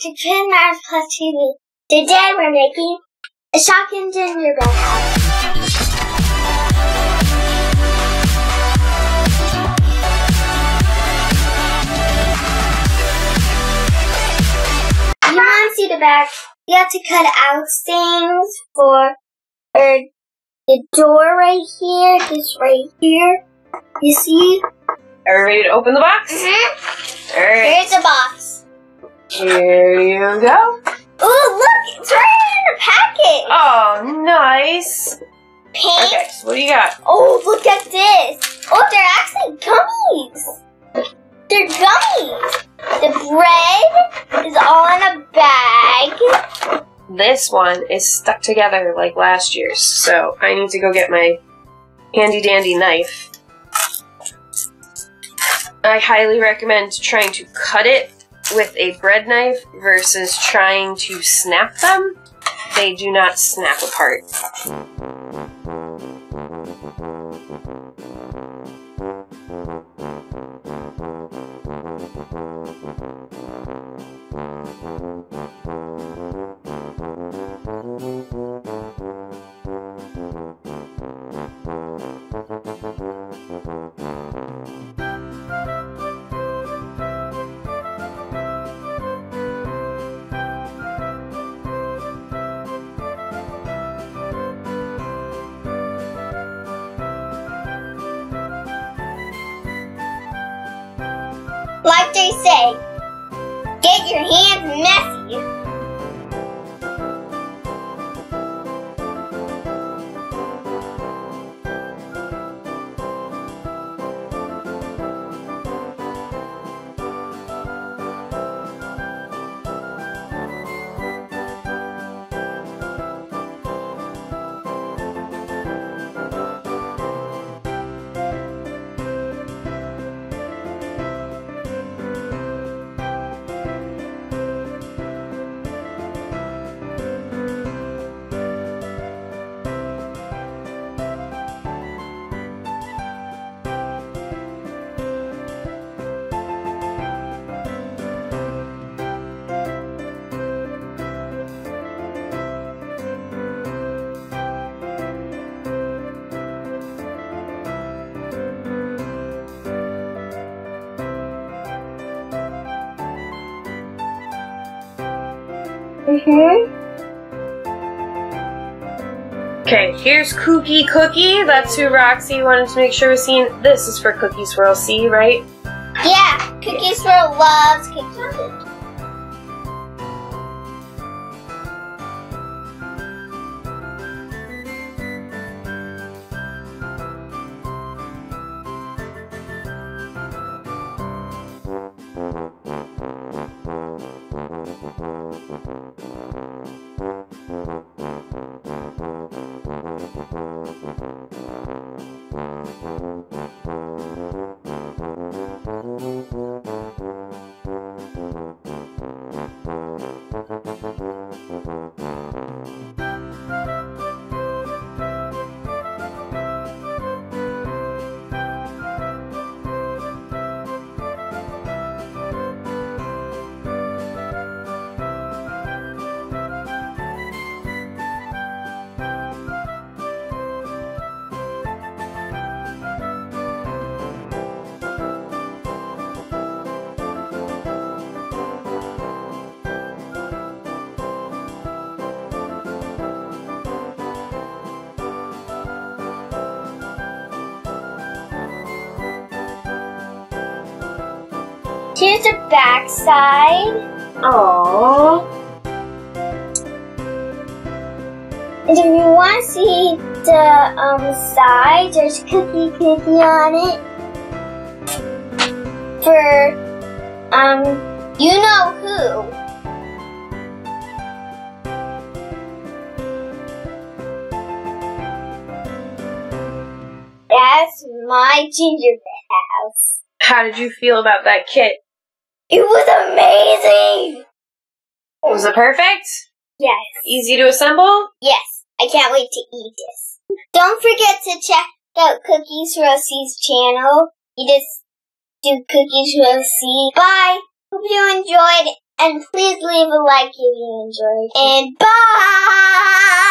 to kidmatters+tv. Today we're making a Shopkins gingerbread house. You want to see the back? You have to cut out things for the door right here, this right here. You see? Are we ready to open the box? Mm-hmm. Alright. Here's the box. Here you go. Ooh, look! It's right in the package! Oh, nice. Pink. Okay, so what do you got? Oh, look at this! Oh, they're actually gummies! They're gummies! The bread is all in a bag. This one is stuck together like last year's, so I need to go get my handy dandy knife. I highly recommend trying to cut it with a bread knife versus trying to snap them. They do not snap apart. Like they say, get your hands messy. Okay, here's Cookie. That's who Roxy wanted to make sure was seen. This is for Cookie Swirl C, right? Yeah, Cookie Swirl loves cookies. Here's the back side. Aww. And if you want to see the side, there's Cookie on it. For, you know who. That's my gingerbread house. How did you feel about that kit? It was amazing! Was it perfect? Yes. Easy to assemble? Yes. I can't wait to eat this. Don't forget to check out Cookies Rosie's channel. You just do Cookies Rosie. Bye! Hope you enjoyed And please leave a like if you enjoyed. And bye!